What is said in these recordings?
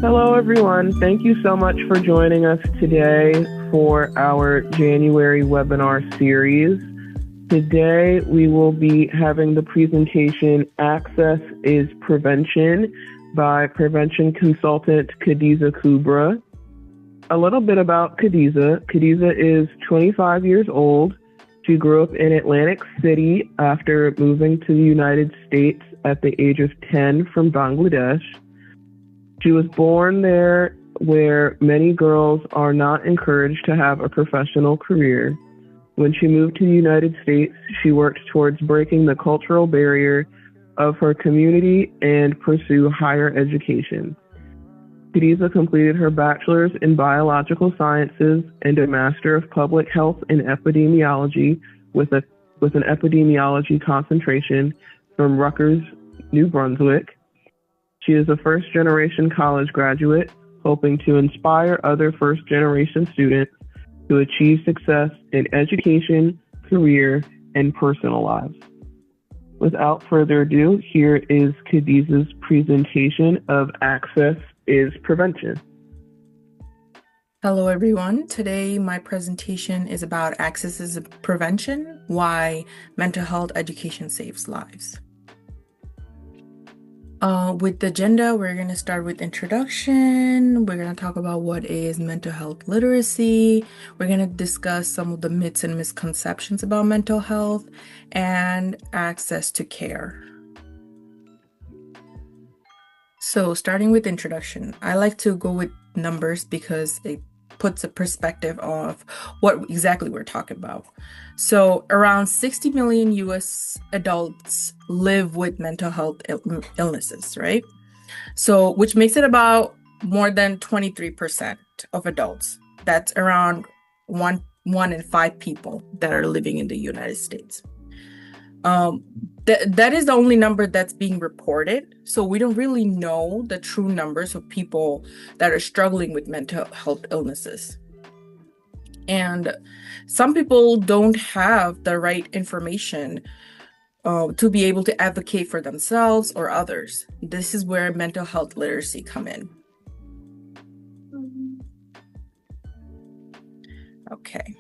Hello, everyone. Thank you so much for joining us today for our January webinar series. Today, we will be having the presentation Access is Prevention by prevention consultant Khadiza Kubra. A little bit about Khadiza. Khadiza is 25 years old. She grew up in Atlantic City after moving to the United States at the age of 10 from Bangladesh. She was born there where many girls are not encouraged to have a professional career. When she moved to the United States, she worked towards breaking the cultural barrier of her community and pursue higher education. Khadiza completed her bachelor's in biological sciences and a master of public health and epidemiology with an epidemiology concentration from Rutgers, New Brunswick. She is a first-generation college graduate, hoping to inspire other first-generation students to achieve success in education, career, and personal lives. Without further ado, here is Khadiza's presentation of Access is Prevention. Hello, everyone. Today, my presentation is about Access is Prevention, why mental health education saves lives. With the agenda, we're going to start with introduction. We're going to talk about what is mental health literacy. We're going to discuss some of the myths and misconceptions about mental health and access to care. So starting with introduction, I like to go with numbers because it puts a perspective of what exactly we're talking about. So around 60 million US adults live with mental health illnesses, right? So which makes it about more than 23% of adults. That's around one in 5 people that are living in the United States. That is the only number that's being reported. So we don't really know the true numbers of people that are struggling with mental health illnesses. And some people don't have the right information to be able to advocate for themselves or others. This is where mental health literacy come in. Okay.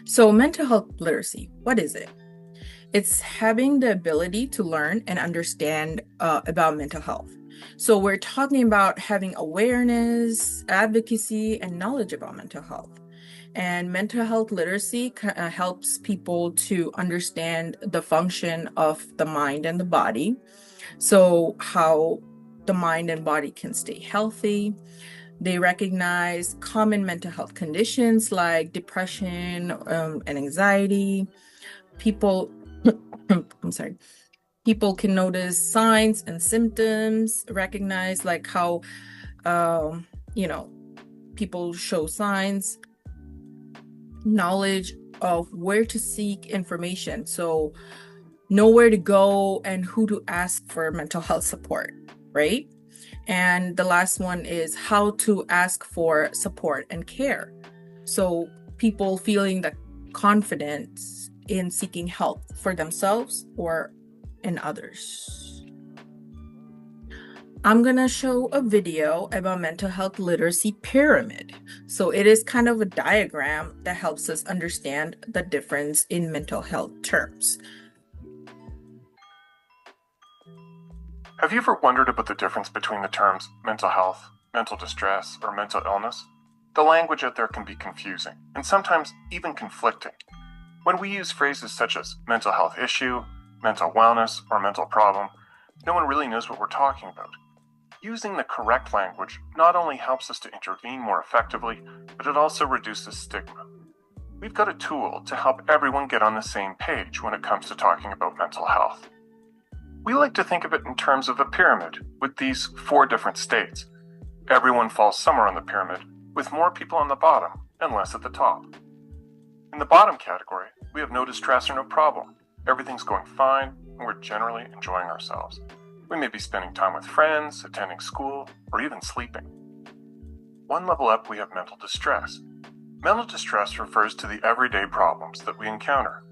So mental health literacy, what is it? It's having the ability to learn and understand about mental health. So we're talking about having awareness, advocacy, and knowledge about mental health. And mental health literacy helps people to understand the function of the mind and the body. So how the mind and body can stay healthy. They recognize common mental health conditions like depression and anxiety. People can notice signs and symptoms, recognize like how, people show signs, knowledge of where to seek information. So know where to go and who to ask for mental health support, right? And the last one is how to ask for support and care. So people feeling the confidence in seeking help for themselves or in others. I'm going to show a video about mental health literacy pyramid. So it is kind of a diagram that helps us understand the difference in mental health terms. Have you ever wondered about the difference between the terms mental health, mental distress, or mental illness? The language out there can be confusing, and sometimes even conflicting. When we use phrases such as mental health issue, mental wellness, or mental problem, no one really knows what we're talking about. Using the correct language not only helps us to intervene more effectively, but it also reduces stigma. We've got a tool to help everyone get on the same page when it comes to talking about mental health. We like to think of it in terms of a pyramid with these 4 different states. Everyone falls somewhere on the pyramid, with more people on the bottom and less at the top. In the bottom category, we have no distress or no problem. Everything's going fine, and we're generally enjoying ourselves. We may be spending time with friends, attending school, or even sleeping. One level up, we have mental distress. Mental distress refers to the everyday problems that we encounter.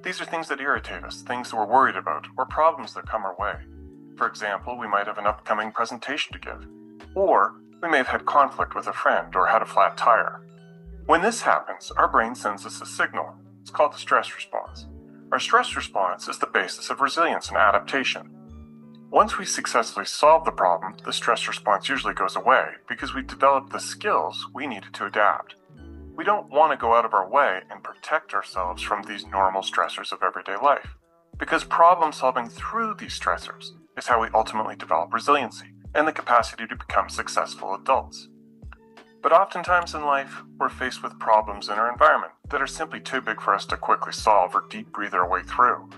These are things that irritate us, things that we're worried about, or problems that come our way. For example, we might have an upcoming presentation to give, or we may have had conflict with a friend or had a flat tire. When this happens, our brain sends us a signal. It's called the stress response. Our stress response is the basis of resilience and adaptation. Once we successfully solve the problem, the stress response usually goes away because we've developed the skills we needed to adapt. We don't want to go out of our way and protect ourselves from these normal stressors of everyday life, because problem solving through these stressors is how we ultimately develop resiliency and the capacity to become successful adults. But oftentimes in life, we're faced with problems in our environment that are simply too big for us to quickly solve or deep breathe our way through.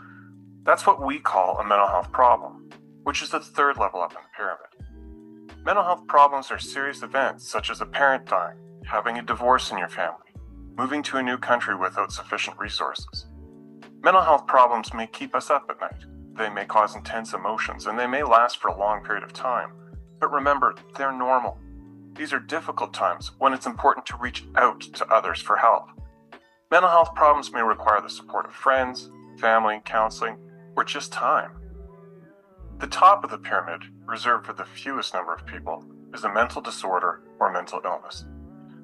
That's what we call a mental health problem, which is the third level up in the pyramid. Mental health problems are serious events such as a parent dying, having a divorce in your family, moving to a new country without sufficient resources. Mental health problems may keep us up at night. They may cause intense emotions, and they may last for a long period of time. But remember, they're normal. These are difficult times when it's important to reach out to others for help. Mental health problems may require the support of friends, family, counseling, or just time. The top of the pyramid, reserved for the fewest number of people, is a mental disorder or mental illness.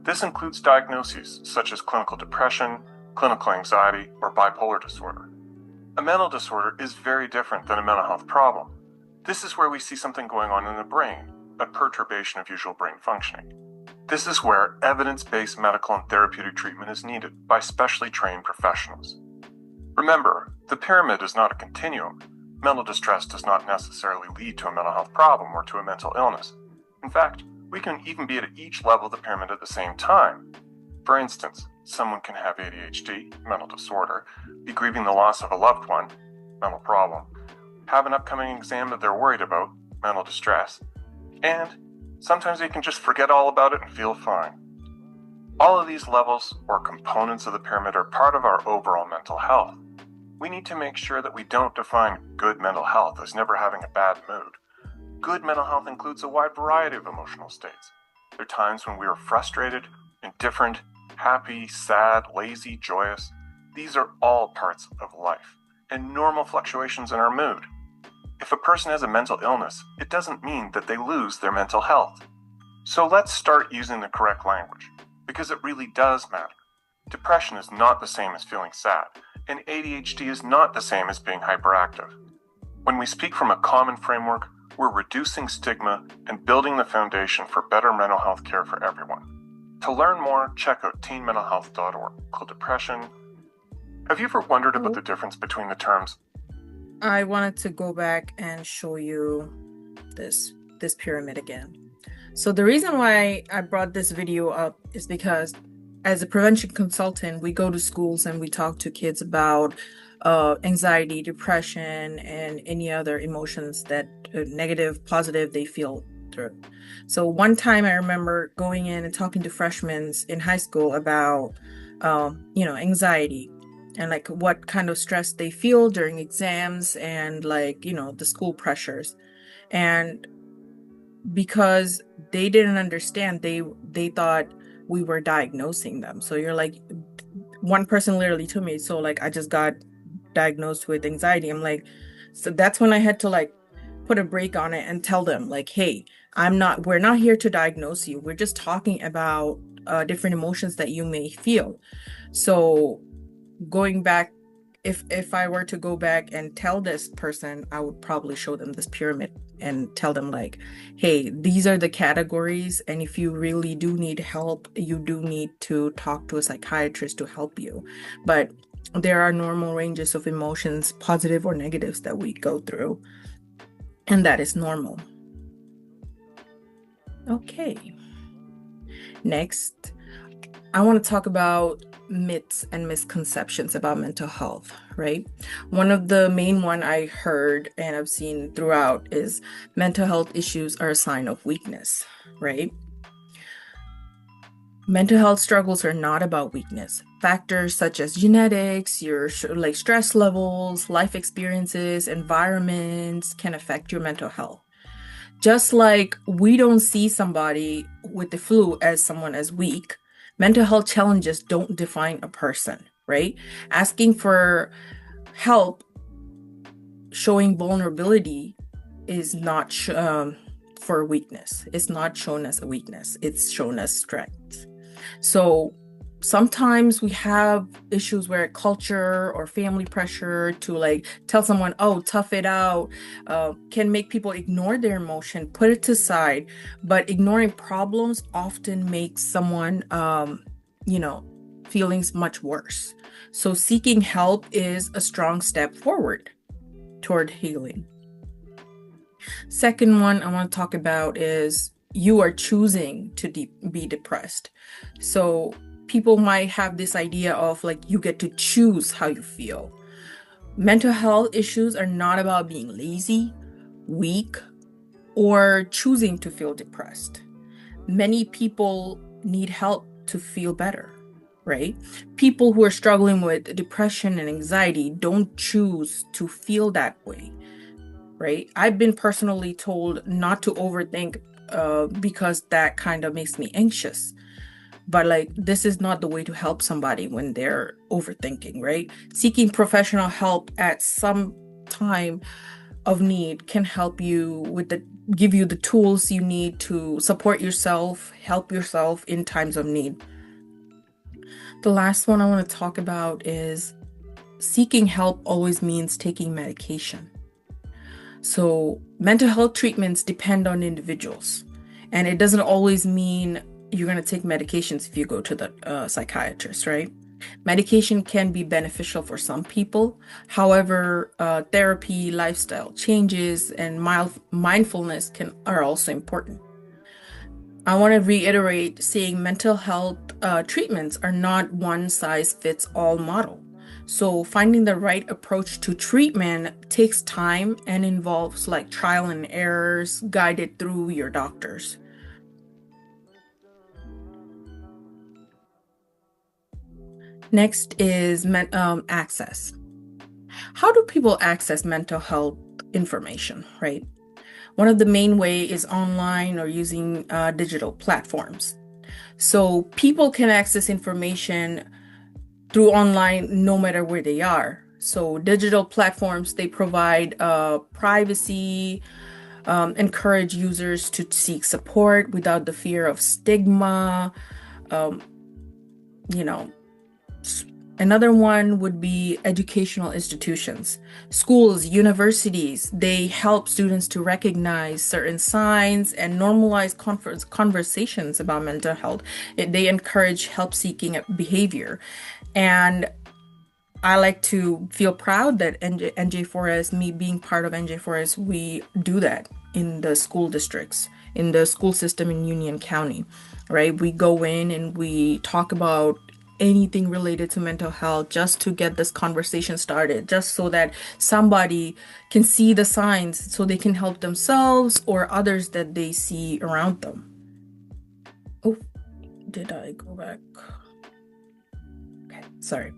This includes diagnoses such as clinical depression, clinical anxiety, or bipolar disorder. A mental disorder is very different than a mental health problem. This is where we see something going on in the brain, a perturbation of usual brain functioning. This is where evidence-based medical and therapeutic treatment is needed by specially trained professionals. Remember, the pyramid is not a continuum. Mental distress does not necessarily lead to a mental health problem or to a mental illness. In fact, we can even be at each level of the pyramid at the same time. For instance, someone can have ADHD, mental disorder, be grieving the loss of a loved one, mental problem, have an upcoming exam that they're worried about, mental distress, and sometimes they can just forget all about it and feel fine. All of these levels or components of the pyramid are part of our overall mental health. We need to make sure that we don't define good mental health as never having a bad mood. Good mental health includes a wide variety of emotional states. There are times when we are frustrated, indifferent, happy, sad, lazy, joyous. These are all parts of life and normal fluctuations in our mood. If a person has a mental illness, it doesn't mean that they lose their mental health. So let's start using the correct language, because it really does matter. Depression is not the same as feeling sad, and ADHD is not the same as being hyperactive. When we speak from a common framework, we're reducing stigma and building the foundation for better mental health care for everyone. To learn more, check out teenmentalhealth.org. Called depression. Have you ever wondered about the difference between the terms? I wanted to go back and show you this pyramid again. So the reason why I brought this video up is because as a prevention consultant, we go to schools and we talk to kids about anxiety, depression, and any other emotions that negative, positive, they feel through. So one time I remember going in and talking to freshmen in high school about, anxiety and like what kind of stress they feel during exams and like, the school pressures. And because they didn't understand, they thought we were diagnosing them. So you're like, one person literally told me, so like I just got diagnosed with anxiety. I'm like, so that's when I had to like put a break on it and tell them like, hey, we're not here to diagnose you. We're just talking about different emotions that you may feel. So going back, if I were to go back and tell this person, I would probably show them this pyramid and tell them like, hey, these are the categories, and if you really do need help, you do need to talk to a psychiatrist to help you. But there are normal ranges of emotions, positive or negatives, that we go through, and that is normal. Okay. Next, I want to talk about myths and misconceptions about mental health, right? One of the main one I heard and I've seen throughout is mental health issues are a sign of weakness, right? Mental health struggles are not about weakness. Factors such as genetics, your like stress levels, life experiences, environments can affect your mental health. Just like we don't see somebody with the flu as someone as weak, mental health challenges don't define a person, right? Asking for help, showing vulnerability is not for weakness. It's not shown as a weakness. It's shown as strength. So sometimes we have issues where culture or family pressure to like tell someone, oh, tough it out, can make people ignore their emotion, put it to side. But ignoring problems often makes someone, feelings much worse. So seeking help is a strong step forward toward healing. Second one I want to talk about is you are choosing to be depressed. So people might have this idea of like you get to choose how you feel. Mental health issues are not about being lazy, weak, or choosing to feel depressed. Many people need help to feel better, right? People who are struggling with depression and anxiety don't choose to feel that way, right? I've been personally told not to overthink because that kind of makes me anxious. But like, this is not the way to help somebody when they're overthinking, right? Seeking professional help at some time of need can help you give you the tools you need to support yourself, help yourself in times of need. The last one I want to talk about is seeking help always means taking medication. So mental health treatments depend on individuals, and it doesn't always mean you're going to take medications if you go to the psychiatrist, right? Medication can be beneficial for some people. However, therapy, lifestyle changes, and mindfulness are also important. I want to reiterate saying mental health treatments are not one size fits all model. So finding the right approach to treatment takes time and involves like trial and errors guided through your doctors. Next is access. How do people access mental health information, right? One of the main ways is online or using digital platforms. So people can access information through online no matter where they are. So digital platforms, they provide privacy, encourage users to seek support without the fear of stigma. Another one would be educational institutions. Schools, universities, they help students to recognize certain signs and normalize conversations about mental health. They encourage help-seeking behavior. And I like to feel proud that NJ4S, me being part of NJ4S, we do that in the school districts, in the school system in Union County, right? We go in and we talk about anything related to mental health just to get this conversation started, just so that somebody can see the signs so they can help themselves or others that they see around them. Oh, did I go back? Okay, sorry.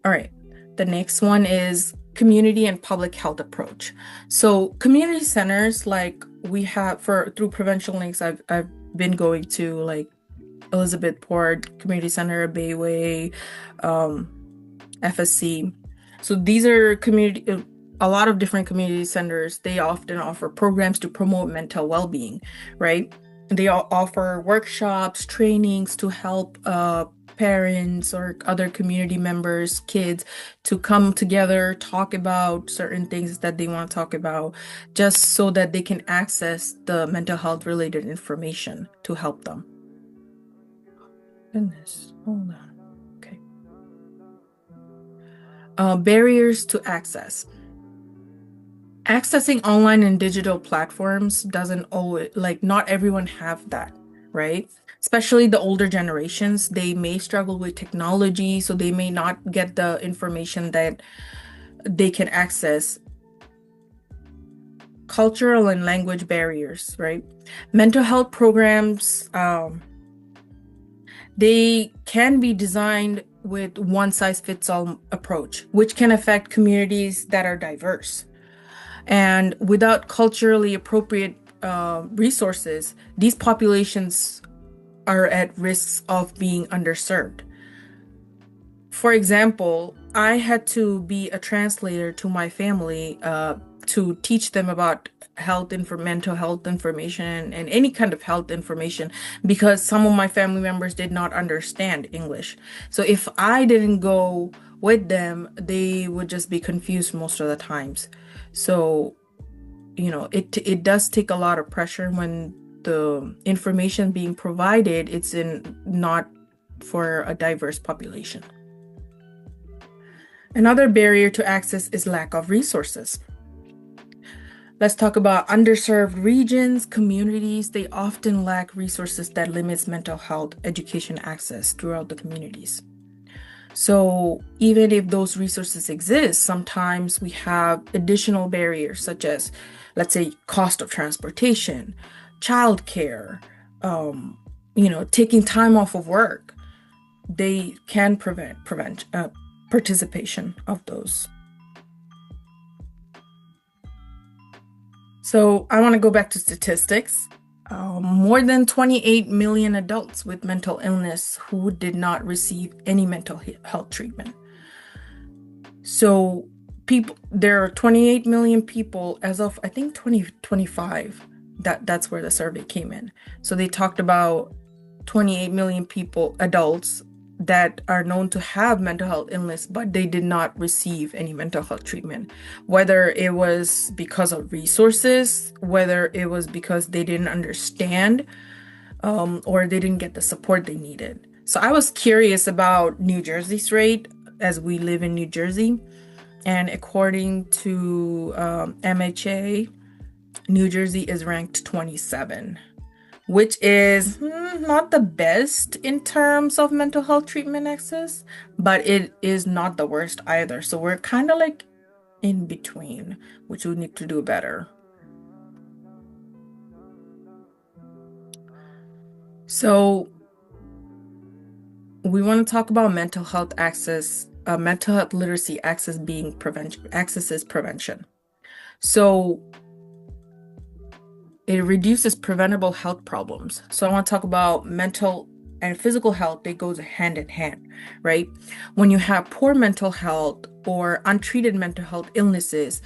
All right, the next one is community and public health approach. So community centers, like we have through Prevention Links, I've been going to like Elizabeth Port Community Center, Bayway, FSC. So these are a lot of different community centers. They often offer programs to promote mental well-being, right? They offer workshops, trainings to help parents or other community members, kids, to come together, talk about certain things that they want to talk about, just so that they can access the mental health related information to help them. Goodness, hold on. Okay. Barriers to access. Accessing online and digital platforms doesn't always, like, not everyone have that, right? Especially the older generations, they may struggle with technology, so they may not get the information that they can access. Cultural and language barriers, right? Mental health programs, they can be designed with one-size-fits-all approach, which can affect communities that are diverse. And without culturally appropriate resources, these populations are at risk of being underserved. For example, I had to be a translator to my family to teach them about mental health information and any kind of health information, because some of my family members did not understand English. So if I didn't go with them, they would just be confused most of the times. So, it does take a lot of pressure when the information being provided, it's not for a diverse population. Another barrier to access is lack of resources. Let's talk about underserved regions, communities. They often lack resources that limits mental health education access throughout the communities. So even if those resources exist, sometimes we have additional barriers such as, let's say, cost of transportation, childcare, taking time off of work. They can prevent participation of those. So I want to go back to statistics. More than 28 million adults with mental illness who did not receive any mental health treatment. So there are 28 million people as of, I think, 2025. That's where the survey came in. So they talked about 28 million people, adults, that are known to have mental health illness, but they did not receive any mental health treatment, whether it was because of resources, whether it was because they didn't understand, or they didn't get the support they needed. So I was curious about New Jersey's rate, as we live in New Jersey, and according to MHA, New Jersey is ranked 27. Which is not the best in terms of mental health treatment access, but it is not the worst either. So we're kind of like in between, which we need to do better. So we want to talk about mental health access, mental health literacy access being prevention. Access is prevention. So it reduces preventable health problems. So I want to talk about mental and physical health. They go hand in hand, right? When you have poor mental health or untreated mental health illnesses,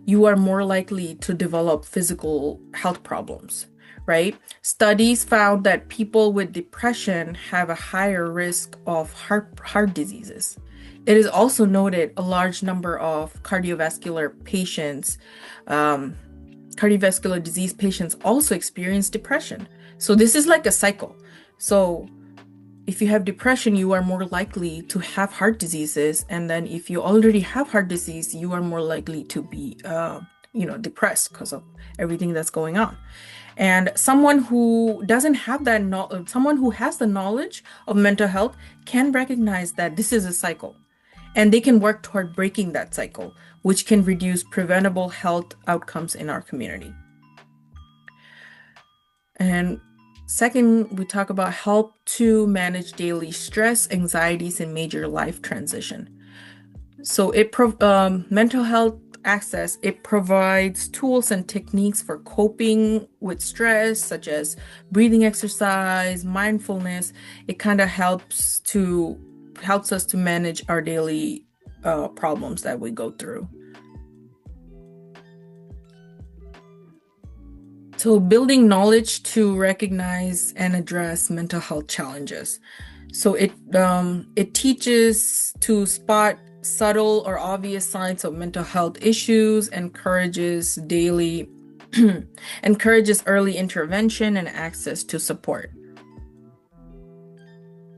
you are more likely to develop physical health problems, right? Studies found that people with depression have a higher risk of heart diseases. It is also noted a large number of cardiovascular disease patients also experience depression. So this is like a cycle. So if you have depression, you are more likely to have heart diseases. And then if you already have heart disease, you are more likely to be, depressed because of everything that's going on. And someone who doesn't have that someone who has the knowledge of mental health can recognize that this is a cycle. And they can work toward breaking that cycle, which can reduce preventable health outcomes in our community. And second, we talk about help to manage daily stress, anxieties, and major life transition. So mental health access, it provides tools and techniques for coping with stress, such as breathing exercise, mindfulness. It kind of helps us to manage our daily problems that we go through. So building knowledge to recognize and address mental health challenges. So it teaches to spot subtle or obvious signs of mental health issues, encourages early intervention and access to support.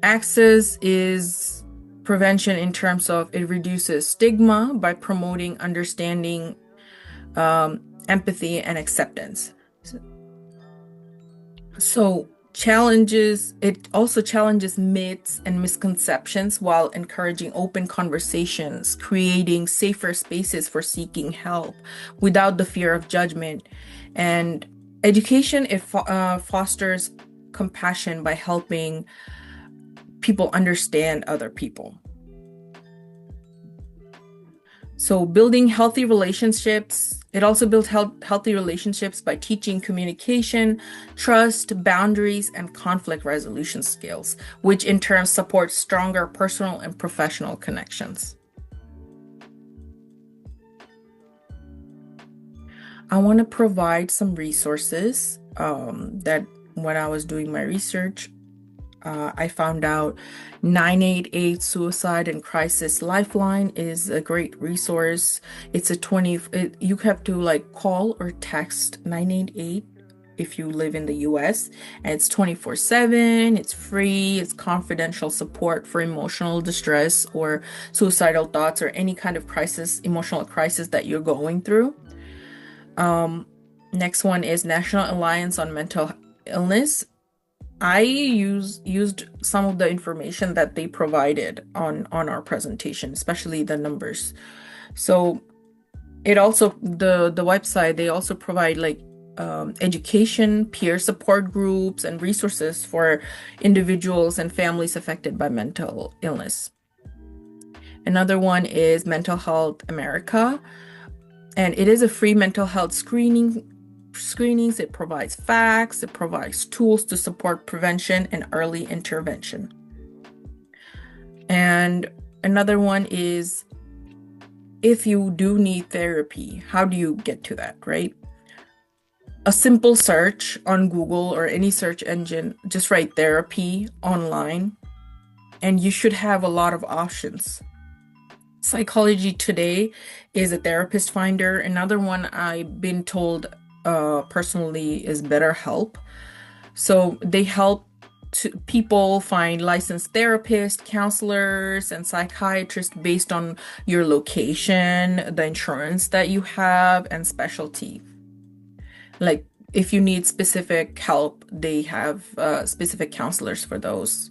Access is prevention in terms of it reduces stigma by promoting understanding, empathy, and acceptance. So it also challenges myths and misconceptions while encouraging open conversations, creating safer spaces for seeking help without the fear of judgment. And education, it fosters compassion by helping people understand other people. So building healthy relationships, it also builds healthy relationships by teaching communication, trust, boundaries, and conflict resolution skills, which in turn supports stronger personal and professional connections. I want to provide some resources that when I was doing my research, I found out 988 Suicide and Crisis Lifeline is a great resource. It's you have to like call or text 988 if you live in the US, and it's 24/7, it's free, it's confidential support for emotional distress or suicidal thoughts or any kind of crisis, emotional crisis that you're going through. Next one is National Alliance on Mental Illness. I used some of the information that they provided on our presentation, especially the numbers. So it also the website, they also provide like education, peer support groups, and resources for individuals and families affected by mental illness. Another one is Mental Health America, and it is a free mental health screenings. It provides facts, it provides tools to support prevention and early intervention. And another one is, if you do need therapy, how do you get to that, right? A simple search on Google or any search engine, just write therapy online, and you should have a lot of options. Psychology Today is a therapist finder. Another one I've been told personally is BetterHelp. So they help people find licensed therapists, counselors, and psychiatrists based on your location, the insurance that you have, and specialty. Like if you need specific help, they have specific counselors for those.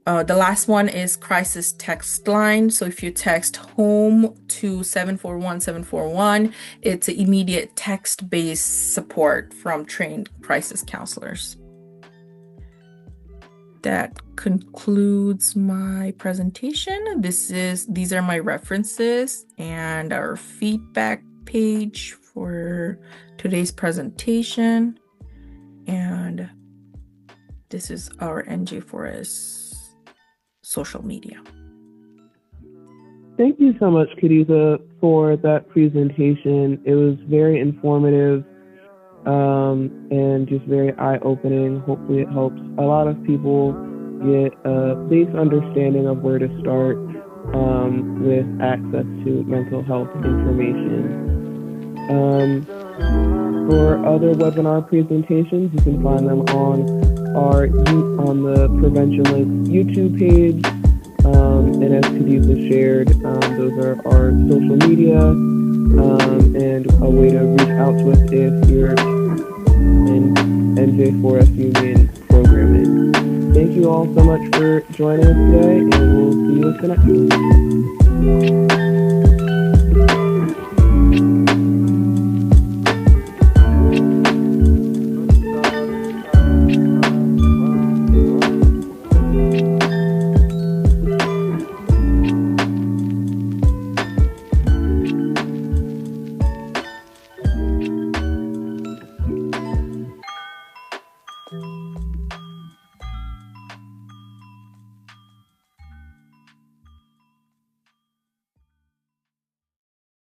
The last one is Crisis Text Line. So if you text HOME to 741-741, it's an immediate text-based support from trained crisis counselors. That concludes my presentation. These are my references and our feedback page for today's presentation. And this is our NJ4S social media. Thank you so much, Khadiza, for that presentation. It was very informative and just very eye-opening. Hopefully it helps a lot of people get a base understanding of where to start with access to mental health information. For other webinar presentations, you can find them on the Prevention Links YouTube page. And as Khadiza shared, those are our social media and a way to reach out to us if you're in NJ4S Union programming. Thank you all so much for joining us today, and we'll see you at the next one.